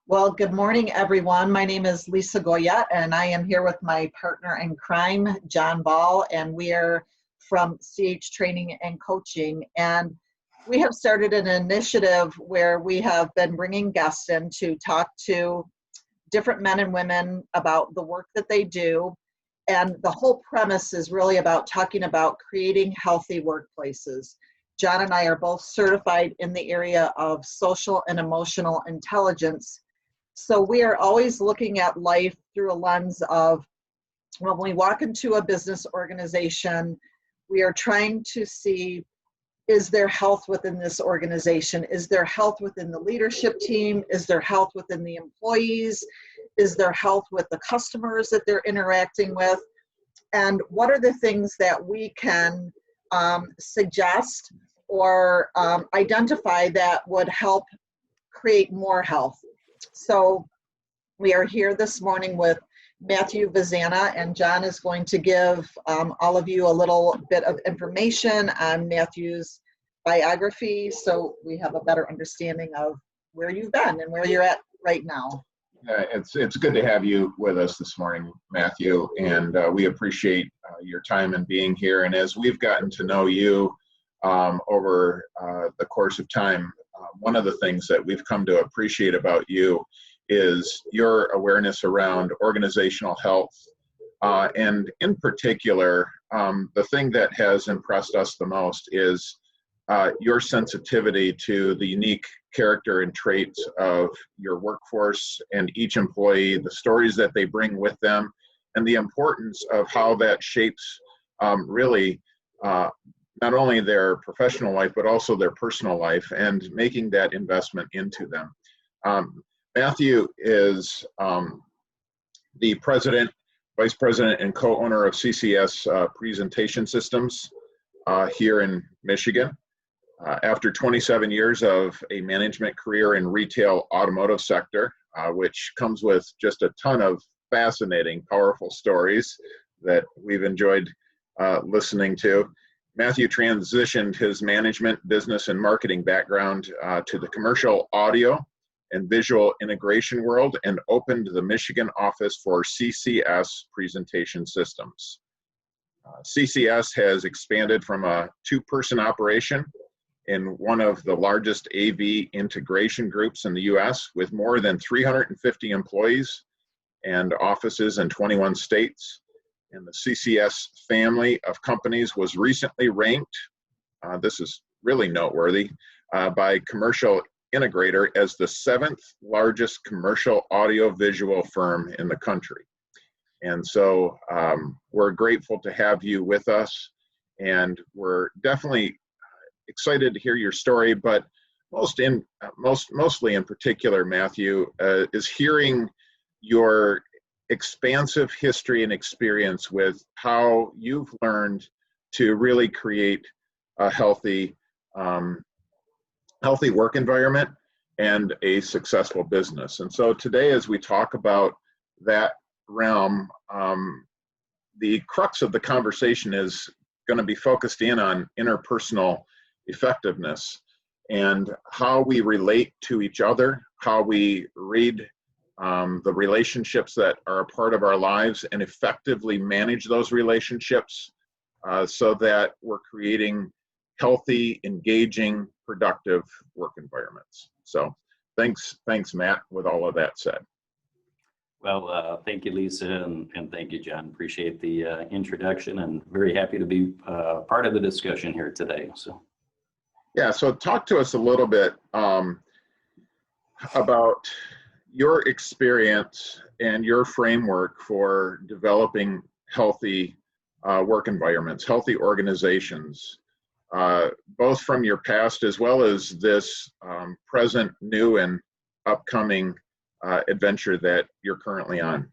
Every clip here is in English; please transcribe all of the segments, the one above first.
Well, good morning, everyone. My name is Lisa Goyette, and I am here with my partner in crime, John Ball, and we are from CH Training and Coaching. And we have started an initiative where we have been bringing guests in to talk to different men and women about the work that they do. And the whole premise is really about talking about creating healthy workplaces. John and I are both certified in the area of social and emotional intelligence. So we are always looking at life through a lens of, when we walk into a business organization, we are trying to see, is there health within this organization? Is there health within the leadership team? Is there health within the employees? Is there health with the customers that they're interacting with? And what are the things that we can suggest or identify that would help create more health? So we are here this morning with Matthew Vazana, and John is going to give all of you a little bit of information on Matthew's biography, so we have a better understanding of where you've been and where you're at right now. It's good to have you with us this morning, Matthew, and we appreciate your time and being here. And as we've gotten to know you over the course of time, one of the things that we've come to appreciate about you is your awareness around organizational health. And in particular, the thing that has impressed us the most is your sensitivity to the unique character and traits of your workforce and each employee, the stories that they bring with them, and the importance of how that shapes really not only their professional life, but also their personal life, and making that investment into them. Matthew is the president, vice president, and co-owner of CCS Presentation Systems here in Michigan. After 27 years of a management career in retail automotive sector, which comes with just a ton of fascinating, powerful stories that we've enjoyed listening to, Matthew transitioned his management, business, and marketing background to the commercial audio and visual integration world and opened the Michigan office for CCS Presentation Systems. CCS has expanded from a two-person operation in one of the largest AV integration groups in the US, with more than 350 employees and offices in 21 states. And the CCS family of companies was recently ranked, this is really noteworthy, by Commercial Integrator as the 7th largest commercial audio-visual firm in the country. And so we're grateful to have you with us, and we're definitely excited to hear your story, but mostly in particular, Matthew, is hearing your expansive history and experience with how you've learned to really create a healthy work environment and a successful business. And so today, as we talk about that realm, the crux of the conversation is going to be focused in on interpersonal effectiveness and how we relate to each other, how we read the relationships that are a part of our lives and effectively manage those relationships so that we're creating healthy, engaging, productive work environments. So thanks, Matt, with all of that said. Well, thank you, Lisa, and thank you, John. Appreciate the introduction, and very happy to be part of the discussion here today. Yeah, so talk to us a little bit about your experience and your framework for developing healthy work environments, healthy organizations, both from your past as well as this present, new, and upcoming adventure that you're currently on.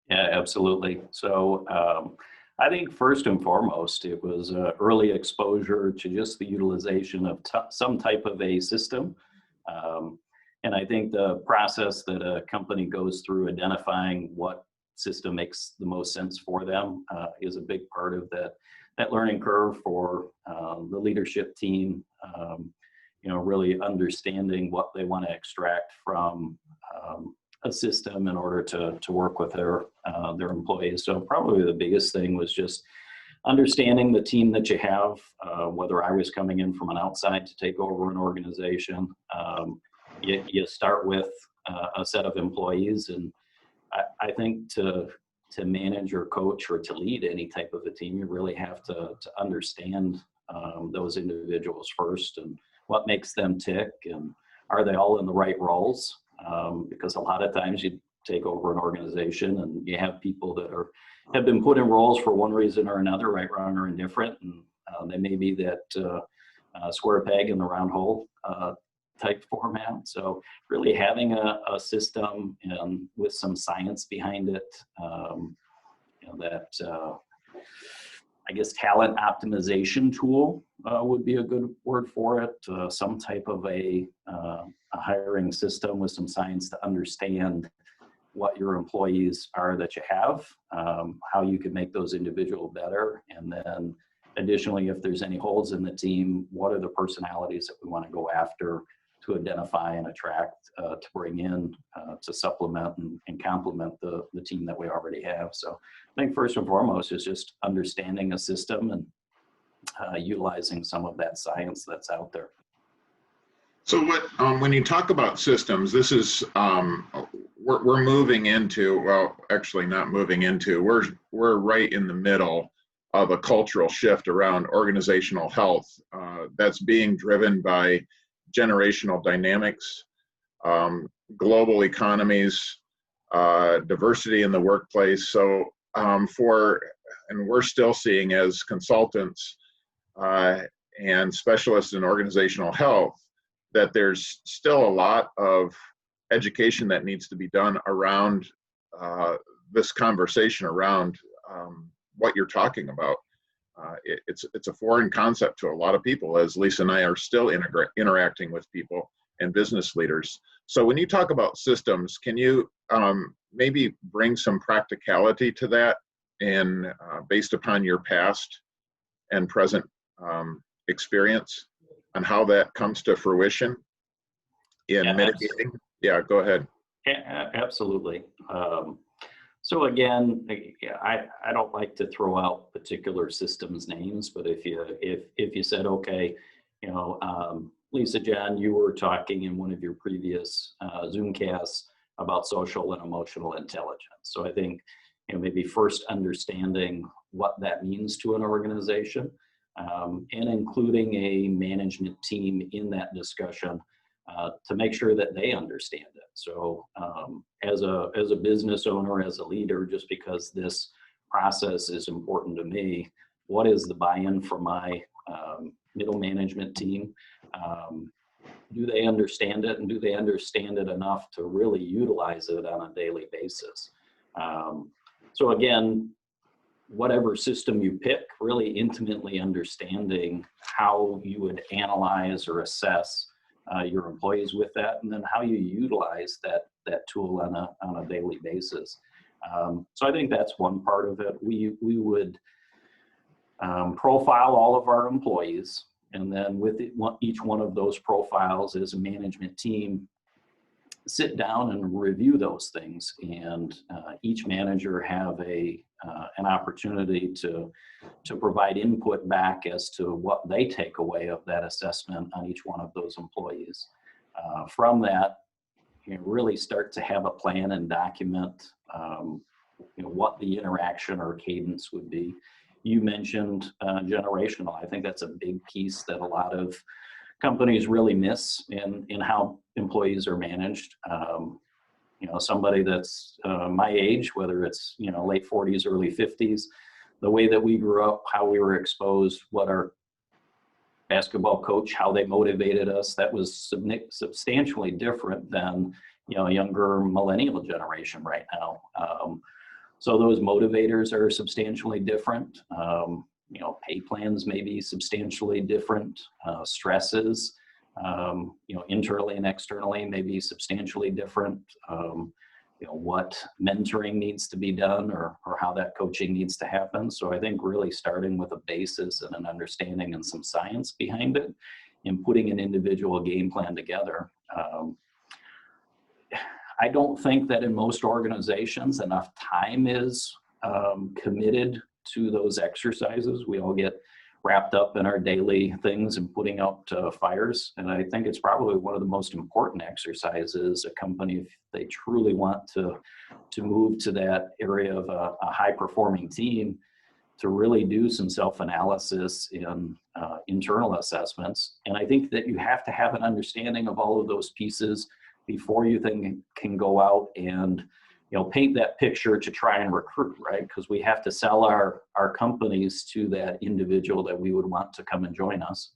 Yeah, absolutely. So I think first and foremost, it was early exposure to just the utilization of some type of a system. And I think the process that a company goes through identifying what system makes the most sense for them is a big part of that learning curve for the leadership team really understanding what they want to extract from a system in order to work with their employees. So probably the biggest thing was just understanding the team that you have, whether I was coming in from an outside to take over an organization. You start with a set of employees, and I think to manage or coach or to lead any type of a team, you really have to understand those individuals first and what makes them tick, and are they all in the right roles? Because a lot of times you take over an organization and you have people that have been put in roles for one reason or another, right, wrong, or indifferent, and they may be that square peg in the round hole type format. So really having a system and with some science behind it, that I guess talent optimization tool would be a good word for it. Some type of a hiring system with some science to understand what your employees are that you have, how you can make those individuals better, and then additionally, if there's any holes in the team, what are the personalities that we want to go after to identify and attract, to bring in, to supplement and complement the team that we already have. So I think first and foremost is just understanding a system and utilizing some of that science that's out there. So what, when you talk about systems, this is, we're moving into, well, actually not moving into, we're right in the middle of a cultural shift around organizational health that's being driven by generational dynamics, global economies, diversity in the workplace. So and we're still seeing as consultants and specialists in organizational health that there's still a lot of education that needs to be done around this conversation around what you're talking about. It's a foreign concept to a lot of people, as Lisa and I are still interacting with people and business leaders. So when you talk about systems, can you maybe bring some practicality to that, and based upon your past and present experience, on how that comes to fruition in mitigating? Yeah, go ahead. Yeah, absolutely. So again, I don't like to throw out particular systems names, but if you said, okay, Lisa, John, you were talking in one of your previous Zoomcasts about social and emotional intelligence. So I think maybe first understanding what that means to an organization, and including a management team in that discussion to make sure that they understand it. So as a business owner, as a leader, just because this process is important to me, what is the buy-in from my middle management team? Do they understand it, and do they understand it enough to really utilize it on a daily basis? So again, whatever system you pick, really intimately understanding how you would analyze or assess your employees with that, and then how you utilize that tool on a daily basis. So I think that's one part of it. We would profile all of our employees, and then with each one of those profiles as a management team, sit down and review those things, and each manager have an opportunity to provide input back as to what they take away of that assessment on each one of those employees. From that, really start to have a plan and document what the interaction or cadence would be. You mentioned generational. I think that's a big piece that a lot of companies really miss in how employees are managed. Somebody that's my age, whether it's late 40s, early 50s, the way that we grew up, how we were exposed, what our basketball coach, how they motivated us, that was substantially different than a younger millennial generation right now. So those motivators are substantially different. Pay plans may be substantially different. Stresses, internally and externally may be substantially different. What mentoring needs to be done, or how that coaching needs to happen. So I think really starting with a basis and an understanding and some science behind it, in putting an individual game plan together. I don't think that in most organizations enough time is committed to those exercises. We all get wrapped up in our daily things and putting out fires. And I think it's probably one of the most important exercises a company, if they truly want to move to that area of a high performing team, to really do some self-analysis in internal assessments. And I think that you have to have an understanding of all of those pieces before you can go out and paint that picture to try and recruit, right? Because we have to sell our companies to that individual that we would want to come and join us.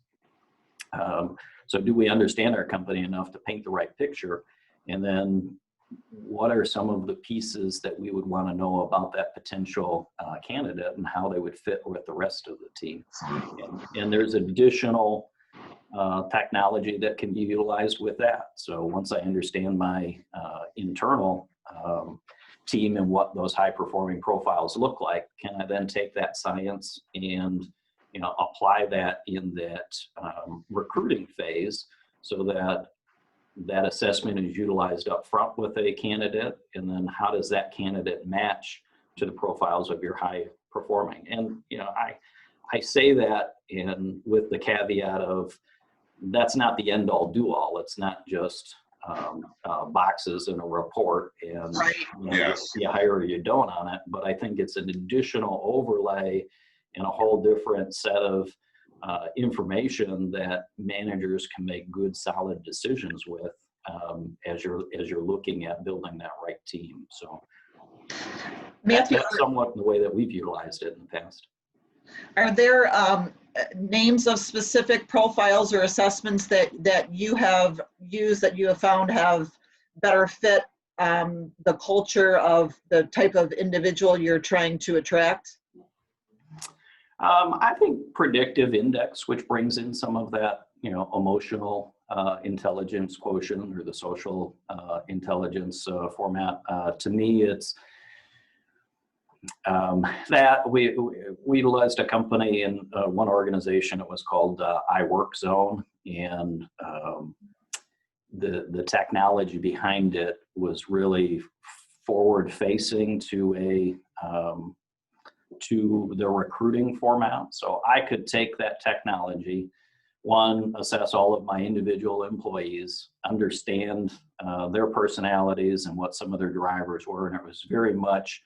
So do we understand our company enough to paint the right picture? And then what are some of the pieces that we would want to know about that potential candidate and how they would fit with the rest of the team? And there's additional technology that can be utilized with that. So once I understand my internal team and what those high performing profiles look like, can I then take that science and apply that in that recruiting phase, so that assessment is utilized up front with a candidate, and then how does that candidate match to the profiles of your high performing? And I say that with the caveat of that's not the end all do all. It's not just boxes in a report and Right. You hire or you don't on it, but I think it's an additional overlay and a whole different set of information that managers can make good, solid decisions with as you're looking at building that right team. So Matthew, that's somewhat the way that we've utilized it in the past. are there names of specific profiles or assessments that you have used that you have found have better fit the culture of the type of individual you're trying to attract? I think predictive index, which brings in some of that, emotional intelligence quotient or the social intelligence format. To me, it's that we utilized a company in one organization. It was called iWorkZone, and the technology behind it was really forward facing to the recruiting format. So I could take that technology, assess all of my individual employees, understand their personalities and what some of their drivers were, and it was very much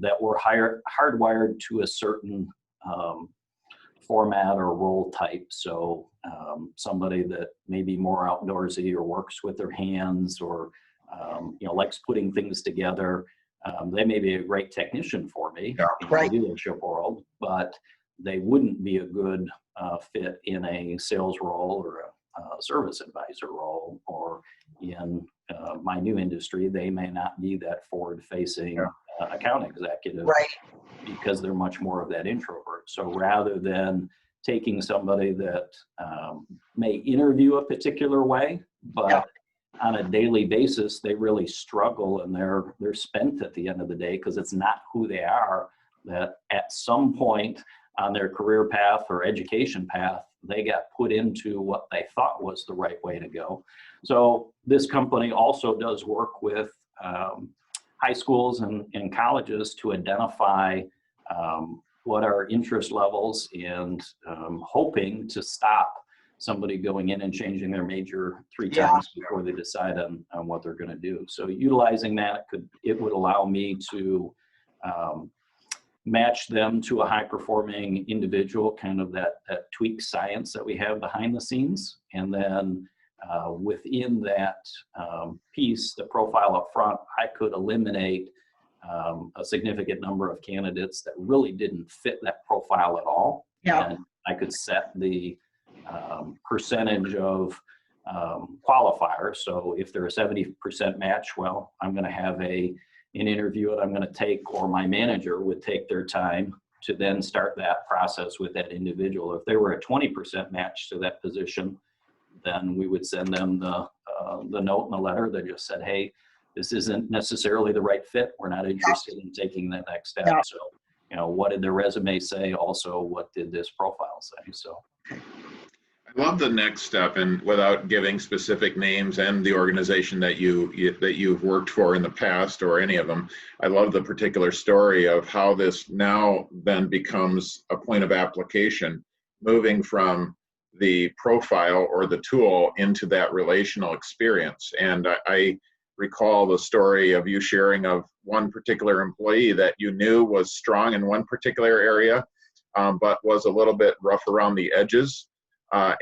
that were hardwired to a certain format or role type. So somebody that may be more outdoorsy or works with their hands or likes putting things together. They may be a great technician for me in the dealership world, but they wouldn't be a good fit in a sales role or a service advisor role, or in my new industry, they may not be that forward-facing account executive, because they're much more of that introvert. So rather than taking somebody that may interview a particular way, but on a daily basis, they really struggle and they're spent at the end of the day because it's not who they are, that at some point on their career path or education path, they got put into what they thought was the right way to go. So this company also does work with high schools and colleges to identify what are interest levels and hoping to stop somebody going in and changing their major 3 times before they decide on what they're going to do. So utilizing that, it would allow me to match them to a high performing individual, kind of that tweak science that we have behind the scenes. And then within that piece, the profile up front, I could eliminate a significant number of candidates that really didn't fit that profile at all. And I could set the percentage of qualifiers. So if they're a 70% match, well, I'm going to have an interview that I'm going to take, or my manager would take their time to then start that process with that individual. If they were a 20% match to that position, then we would send them the note and the letter that just said, hey, this isn't necessarily the right fit. We're not interested in taking that next step. So, what did their resume say? Also, what did this profile say? So I love the next step, and without giving specific names and the organization that you've worked for in the past or any of them, I love the particular story of how this now then becomes a point of application, moving from the profile or the tool into that relational experience. And I recall the story of you sharing of one particular employee that you knew was strong in one particular area, but was a little bit rough around the edges.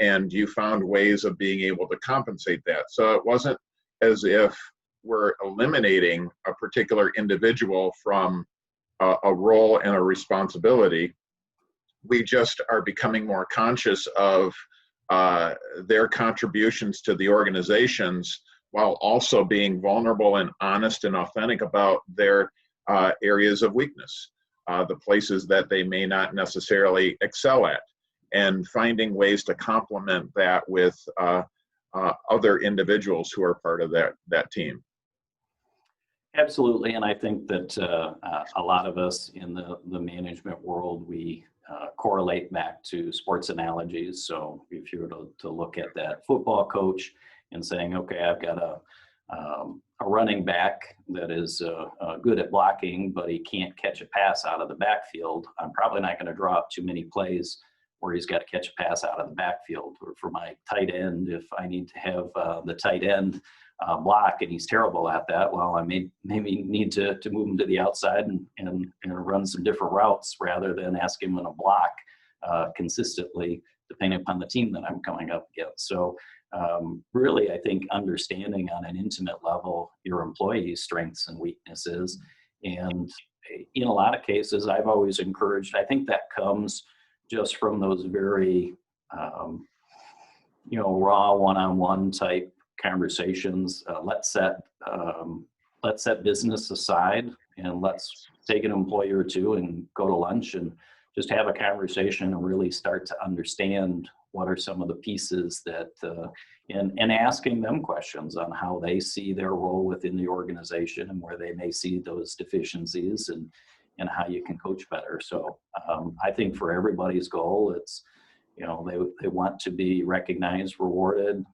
And you found ways of being able to compensate that. So it wasn't as if we're eliminating a particular individual from a role and a responsibility. We just are becoming more conscious of their contributions to the organizations, while also being vulnerable and honest and authentic about their areas of weakness, the places that they may not necessarily excel at, and finding ways to complement that with other individuals who are part of that team. Absolutely, and I think that a lot of us in the management world, we correlate back to sports analogies. So if you were to look at that football coach and saying, okay, I've got a running back that is good at blocking, but he can't catch a pass out of the backfield, I'm probably not going to draw up too many plays where he's got to catch a pass out of the backfield. Or for my tight end, if I need to have the tight end block and he's terrible at that, well, I maybe need to move him to the outside and run some different routes rather than ask him to block consistently, depending upon the team that I'm coming up against. So really, I think understanding on an intimate level your employees' strengths and weaknesses. And in a lot of cases, I've always encouraged, I think that comes just from those very, raw one-on-one type conversations. Let's set business aside and let's take an employee or two and go to lunch and just have a conversation and really start to understand what are some of the pieces that, and asking them questions on how they see their role within the organization and where they may see those deficiencies and how you can coach better. So I think for everybody's goal, it's, they want to be recognized, rewarded,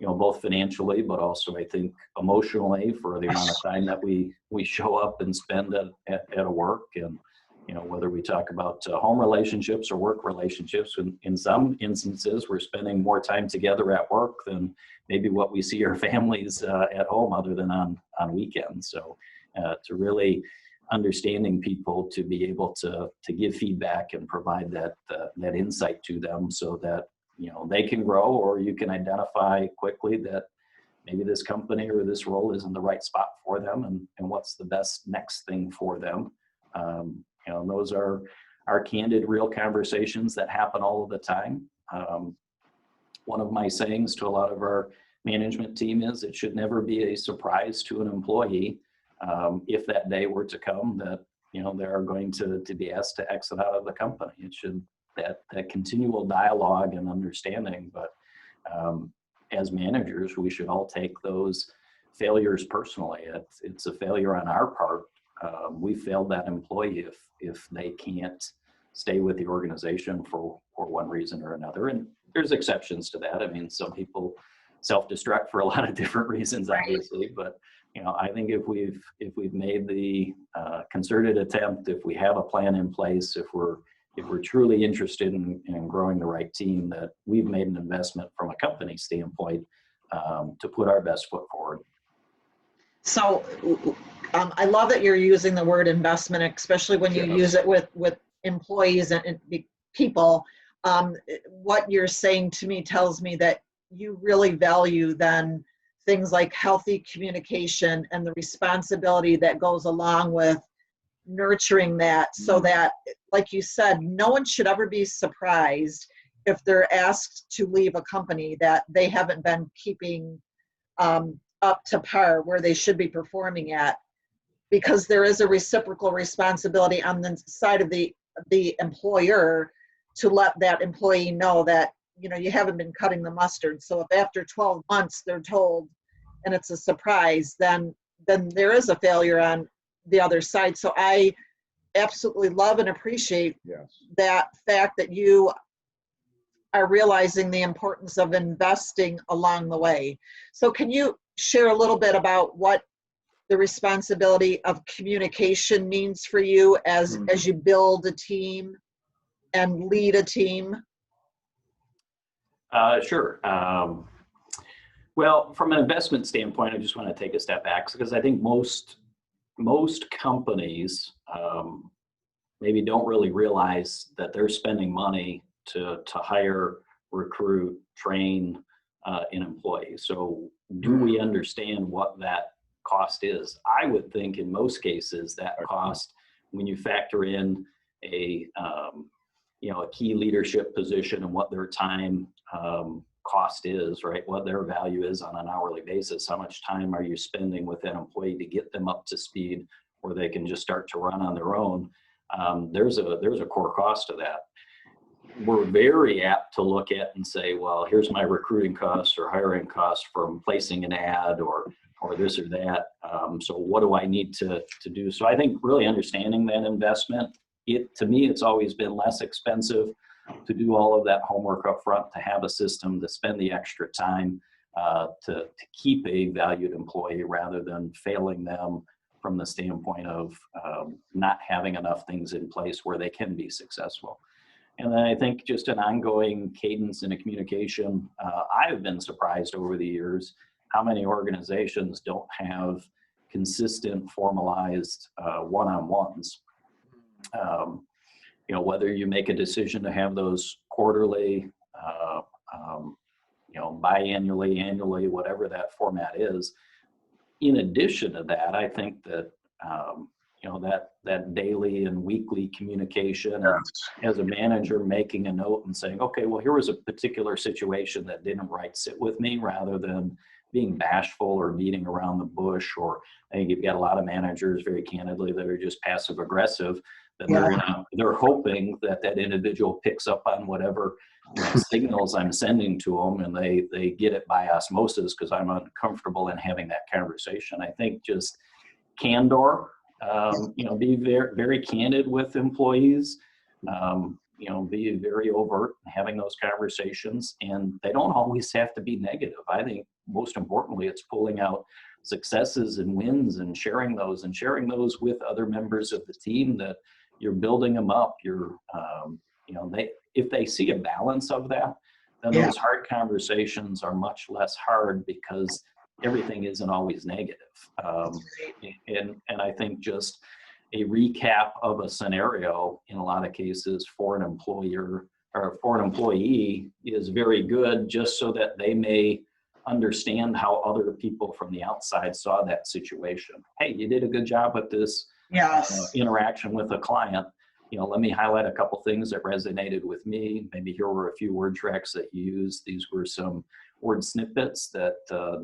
both financially, but also I think emotionally for the amount of time that we show up and spend at a work. And, whether we talk about home relationships or work relationships, in some instances, we're spending more time together at work than maybe what we see our families at home other than on weekends. So to really understanding people to be able to give feedback and provide that insight to them so that, they can grow, or you can identify quickly that maybe this company or this role isn't the right spot for them and what's the best next thing for them. Those are our candid, real conversations that happen all of the time. One of my sayings to a lot of our management team is it should never be a surprise to an employee if that day were to come that, they are going to be asked to exit out of the company. It should, that continual dialogue and understanding, but as managers, we should all take those failures personally. It's a failure on our part. We failed that employee if they can't stay with the organization for one reason or another. And there's exceptions to that. I mean, some people self-destruct for a lot of different reasons, obviously, but I think if we've made the concerted attempt, if we have a plan in place, if we're truly interested in growing the right team, that we've made an investment from a company standpoint to put our best foot forward. So I love that you're using the word investment, especially when you use it with employees and people. What you're saying to me tells me that you really value then things like healthy communication and the responsibility that goes along with nurturing that, so that, like you said, no one should ever be surprised if they're asked to leave a company that they haven't been keeping up to par where they should be performing at, because there is a reciprocal responsibility on the side of the employer to let that employee know that, you haven't been cutting the mustard. So if after 12 months they're told and it's a surprise, then there is a failure on the other side. So I absolutely love and appreciate that fact that you are realizing the importance of investing along the way. So can you share a little bit about what the responsibility of communication means for you as you build a team and lead a team? Sure. Well, from an investment standpoint, I just want to take a step back because I think most companies maybe don't really realize that they're spending money to hire, recruit, train an employee. So do we understand what that cost is? I would think in most cases that cost, when you factor in a key leadership position and what their time cost is, right? What their value is on an hourly basis. How much time are you spending with that employee to get them up to speed where they can just start to run on their own? There's a core cost to that. We're very apt to look at and say, well, here's my recruiting costs or hiring costs from placing an ad or this or that. So what do I need to do? So I think really understanding that investment, to me, it's always been less expensive to do all of that homework up front, to have a system, to spend the extra time to keep a valued employee rather than failing them from the standpoint of not having enough things in place where they can be successful. And then I think just an ongoing cadence in a communication. I've been surprised over the years how many organizations don't have consistent, formalized one-on-ones. Whether you make a decision to have those quarterly, biannually, annually, whatever that format is. In addition to that, I think that that daily and weekly communication, and as a manager making a note and saying, okay, well, here was a particular situation that didn't sit with me, rather than being bashful or beating around the bush. Or I think you've got a lot of managers, very candidly, that are just passive aggressive, that they're hoping that individual picks up on whatever signals I'm sending to them, and they get it by osmosis because I'm uncomfortable in having that conversation. I think just candor, be very, very candid with employees, be very overt in having those conversations, and they don't always have to be negative. I think most importantly, it's pulling out successes and wins and sharing those with other members of the team, that you're building them up. If they see a balance of that, then those hard conversations are much less hard because everything isn't always negative. And I think just a recap of a scenario in a lot of cases for an employer or for an employee is very good, just so that they may understand how other people from the outside saw that situation. Hey, you did a good job with this interaction with a client. Let me highlight a couple things that resonated with me. Maybe here were a few word tracks that you used. These were some word snippets that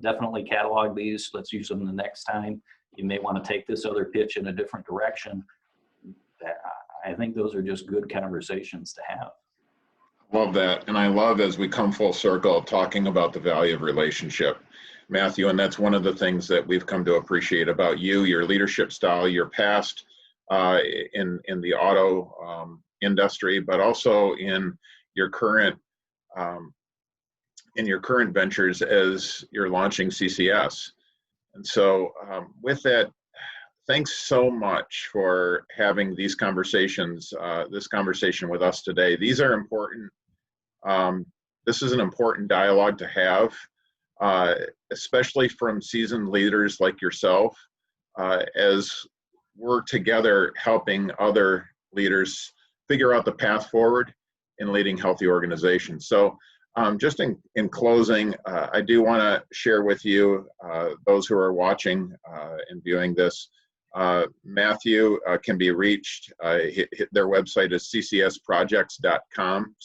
definitely catalog these. Let's use them the next time. You may want to take this other pitch in a different direction. I think those are just good conversations to have. Love that. And I love, as we come full circle, talking about the value of relationship, Matthew. And that's one of the things that we've come to appreciate about you, your leadership style, your past in the auto industry, but also in your current ventures as you're launching CCS. And so with that, thanks so much for having these conversations, this conversation with us today. These are important. This is an important dialogue to have, especially from seasoned leaders like yourself, as we're together helping other leaders figure out the path forward in leading healthy organizations. So just in closing, I do want to share with you, those who are watching and viewing this, Matthew can be reached. Their website is ccsprojects.com,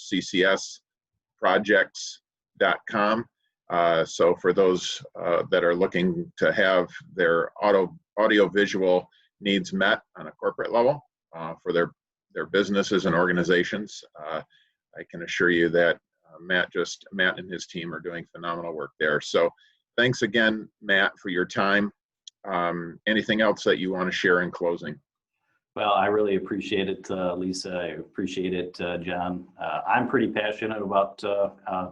ccsprojects.com. So for those that are looking to have their audio-visual needs met on a corporate level for their businesses and organizations, I can assure you that Matt and his team are doing phenomenal work there. So thanks again, Matt, for your time. Anything else that you want to share in closing? Well, I really appreciate it, Lisa. I appreciate it, John. I'm pretty passionate about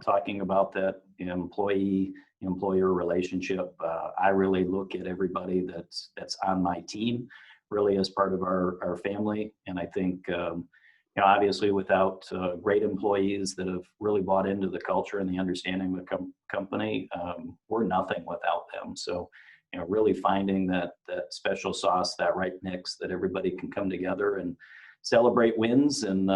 talking about that employee-employer relationship. I really look at everybody that's on my team really as part of our family. And I think, obviously without great employees that have really bought into the culture and the understanding of the company, we're nothing without them. So, really finding that special sauce, that right mix that everybody can come together and celebrate wins and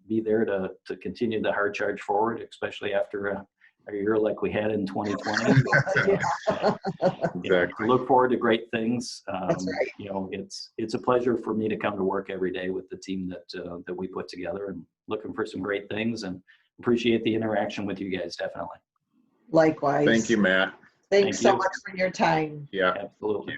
be there to continue the hard charge forward, especially after a year like we had in 2020. Exactly. Look forward to great things. That's right. It's a pleasure for me to come to work every day with the team that we put together, and looking for some great things, and appreciate the interaction with you guys, definitely. Likewise. Thank you, Matt. Thanks Thank so you. much for your time. Yeah. Absolutely.